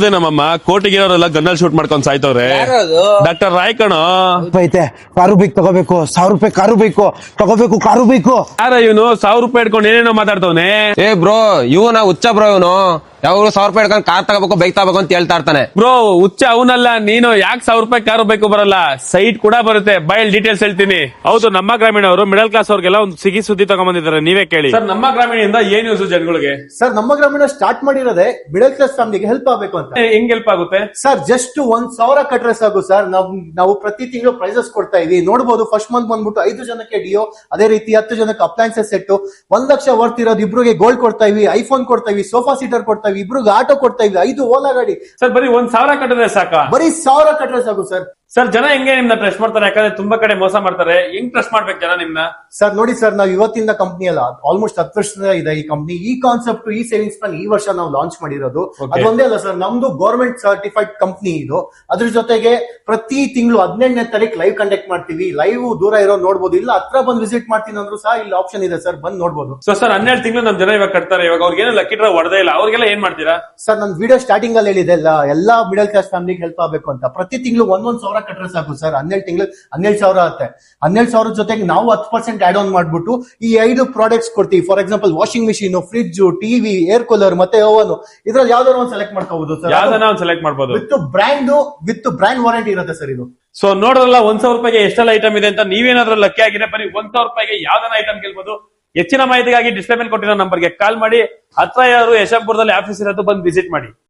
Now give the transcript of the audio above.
ನೋಡ್ದೆ ನಮ್ಮಮ್ಮ ಕೋಟಿಗಿರೋರೆಲ್ಲ ಗನ್ನಲ್ಲಿ ಶೂಟ್ ಮಾಡ್ಕೊಂಡ್ ಸಾಯ್ತವ್ರೆ. ಯಾರದು? ಡಾಕ್ಟರ್ ರಾಯ್ ಕಣೋ. ಐತೆ ಕಾರು ಬೇಕು ತಗೋಬೇಕು, 1000 ರೂಪಾಯಿ ಕಾರು ಬೇಕು ತಗೋಬೇಕು, ಕಾರು ಬೇಕು. ಯಾರ ಇವನು 1000 ರೂಪಾಯಿ ಇಟ್ಕೊಂಡು ಏನೇನೋ ಮಾತಾಡ್ತವನೆ. ಏ ಬ್ರೋ ಇವನ ಹುಚ್ಚ ಬ್ರೋ ಇವನು ಯಾವಾಗಲೂ 1000 ರೂಪಾಯಿ ಇಟ್ಕೊಂಡು ಕಾರ್ ತಗೋಬೇಕು ಬೈಕ್ ತಗೋಬೇಕು ಅಂತ ಹೇಳ್ತಾ ಇರ್ತಾನೆ. ಬ್ರೋ ಹುಚ್ಚ ಅವನಲ್ಲ ನೀನು. ಯಾಕೆ 1000 ರೂಪಾಯಿ ಕಾರು ಬೇಕು ಬರಲ್ಲ, ಸೈಟ್ ಕೂಡ ಬರುತ್ತೆ. ಬೈಲ್ ಡೀಟೇಲ್ಸ್ ಹೇಳ್ತೀನಿ. ಹೌದು, ನಮ್ಮ ಗ್ರಾಮೀಣ ಅವರು ಮಿಡಲ್ ಕ್ಲಾಸ್ ಅವ್ರಿಗೆಲ್ಲ ಒಂದು ಸಿಗಿ ಸುದ್ದಿ ತಗೊಂಡ್ಬಂದಿದ್ದಾರೆ, ನೀವೇ ಕೇಳಿ. ಸರ್, ನಮ್ಮ ಗ್ರಾಮೀಣದಿಂದ ಏನ್ ಯೂಸ್ ಜನಗಳಿಗೆ? ಸರ್, ನಮ್ಮ ಗ್ರಾಮೀಣ ಸ್ಟಾರ್ಟ್ ಮಾಡಿರೋದೇ ಮಿಡಲ್ ಕ್ಲಾಸ್ ಫ್ಯಾಮಿಲಿಗೆ ಹೆಲ್ಪ್ ಆಗಬೇಕು ಅಂತ. ಹೆಂಗ್ ಹೆಲ್ಪ್ ಆಗುತ್ತೆ ಸರ್? ಜಸ್ಟ್ 1000 ಕಟ್ರೆ ಸಾಕು ಸರ್. ನಾವು ಪ್ರತಿ ತಿಂಗಳು ಪ್ರೈಸಸ್ ಕೊಡ್ತಾ ಇದೀವಿ. ನೋಡಬಹುದು, ಫಸ್ಟ್ ಮಂತ್ ಬಂದ್ಬಿಟ್ಟು 5 ಜನಕ್ಕೆ ಡಿಯೋ, ಅದೇ ರೀತಿ 10 ಜನಕ್ಕೆ ಅಪ್ಲೈನ್ಸಸ್ ಸೆಟ್, 1 ಲಕ್ಷ ವರ್ತ್ ಇರೋದು ಇಬ್ರಿಗೆ ಗೋಲ್ಡ್ ಕೊಡ್ತಾ ಇವಿ, ಐಫೋನ್ ಕೊಡ್ತಾ ಇವಿ, ಸೋಫಾ ಸೀಟರ್ ಕೊಡ್ತಾ ಇವಿ, ಇಬ್ರಿಗೆ ಆಟೋ ಕೊಡ್ತಾ ಇವಿ, 5 ಓಲಾ ಗಾಡಿ. ಸರ್, ಬರೀ 1000 ಕಟ್ಟಿದ್ರೆ ಸಾಕಾ? ಬರೀ 1000 ಕಟ್ರೆ ಸಾಕು ಸರ್. ಸರ್, ಜನ ಹೆಂಗೆ ನಿಮ್ನ ಟ್ರಸ್ಟ್ ಮಾಡ್ತಾರೆ? ಯಾಕಂದ್ರೆ ತುಂಬಾ ಕಡೆ ಮೋಸ ಮಾಡ್ತಾರೆ. ಹೆಂಗ್ ಟ್ರಸ್ಟ್ ಮಾಡ್ಬೇಕು ಜನ ನಿಮ್ನ? ಸರ್ ನೋಡಿ ಸರ್, ನಾವು ಇವತ್ತಿಂದ ಕಂಪ್ನಿ ಅಲ್ಲ, ಆಲ್ಮೋಸ್ಟ್ 10 ವರ್ಷದಿಂದ ಇದೆ ಈ ಕಂಪ್ನಿ. ಈ ಕಾನ್ಸೆಪ್ಟ್, ಈ ಸೇವಿಂಗ್ಸ್ ಪ್ಲಾನ್ ಈ ವರ್ಷ ನಾವು ಲಾಂಚ್ ಮಾಡಿರೋದು. ಅದೊಂದೇ ಅಲ್ಲ ಸರ್, ನಮ್ದು ಗವರ್ಮೆಂಟ್ ಸರ್ಟಿಫೈಡ್ ಕಂಪ್ನಿ ಇದು. ಅದ್ರ ಜೊತೆಗೆ ಪ್ರತಿ ತಿಂಗಳು 18ನೇ ತಾರೀಕು ಲೈವ್ ಕಂಡಕ್ಟ್ ಮಾಡ್ತೀವಿ. ಲೈವ್ ದೂರ ಇರೋ ನೋಡ್ಬೋದು, ಇಲ್ಲ ಹತ್ರ ಬಂದು ವಿಸಿಟ್ ಮಾಡ್ತೀನಿ ಅಂದ್ರೂ ಸಹ ಇಲ್ಲಿ ಆಪ್ಷನ್ ಇದೆ ಸರ್, ಬಂದು ನೋಡ್ಬೋದು. ಸೊ ಸರ್, 12 ತಿಂಗಳು ನಮ್ ಜನ ಇವಾಗ ಕಟ್ತಾರೆ. ಇವಾಗ ಅವ್ರಿಗೇನು ಲಕ್ಕಿ ಡ್ರಾ ಹೊಡೆದೇ ಇಲ್ಲ, ಅವ್ರಿಗೆಲ್ಲ ಏನ್ ಮಾಡ್ತೀರಾ? ಸರ್, ನನ್ನ ವಿಡಿಯೋ ಸ್ಟಾರ್ಟಿಂಗ್ ಅಲ್ಲಿ ಹೇಳಿದೆ, ಎಲ್ಲಾ ಮಿಡಲ್ ಕ್ಲಾಸ್ ಫ್ಯಾಮಿಲಿಗೆ ಹೆಲ್ಪ್ ಆಗಬೇಕು ಅಂತ. ಪ್ರತಿ ತಿಂಗಳು 1,000 ಕಟ್ರೆ ಸಾಕು ಸರ್. 12 ತಿಂಗಳು 12,000 ಆಗುತ್ತೆ. 12,000 ಜೊತೆಗೆ ನಾವು 10% ಆಡ್ ಆನ್ ಮಾಡ್ಬಿಟ್ಟು ಈ 5 ಪ್ರಾಡಕ್ಟ್ಸ್ ಕೊಡ್ತೀವಿ. For example, washing machine, fridge, TV, air cooler ಮತ್ತೆ ಓವನ್. ಇದ್ರಲ್ಲಿ ಯಾವ್ದಾದ್ರು ಒಂದು ಸೆಲೆಕ್ಟ್ ಮಾಡ್ಕೋಬಹುದು ಸರ್. ಯಾವ್ದನ್ನ ಒಂದು ಸೆಲೆಕ್ಟ್ ಮಾಡಬಹುದು. ವಿತ್ ಬ್ರ್ಯಾಂಡ್ ವಾರಂಟಿ ಇರುತ್ತೆ ಸರ್ ಇದು. ಸೊ ನೋಡಿದ್ರಲ್ಲ, 1000 ರೂಪಾಯಿಗೆ ಎಷ್ಟೆಲ್ಲ ಐಟಮ್ ಇದೆ ಅಂತ. ನೀವೇನಾದ್ರೂ ಲಕ್ಕಿ ಆಗಿದೆ, ಬರೀ 1000 ರೂಪಾಯಿಗೆ ಯಾವ್ದನ್ನ ಐಟಮ್ ಗೆಲ್ಬಹುದು. ಹೆಚ್ಚಿನ ಮಾಹಿತಿಗಾಗಿ ಡಿಸ್ಪ್ಲೇ ಮೇಲೆ ಕೊಟ್ಟಿರೋ ನಂಬರ್ಗೆ ಕಾಲ್ ಮಾಡಿ. ಹತ್ರ ಯಾರು ಯಶವಂತಪುರದಲ್ಲಿ ಆಫೀಸ್ ಇರೋದು, ಬಂದು ವಿಸಿಟ್ ಮಾಡಿ.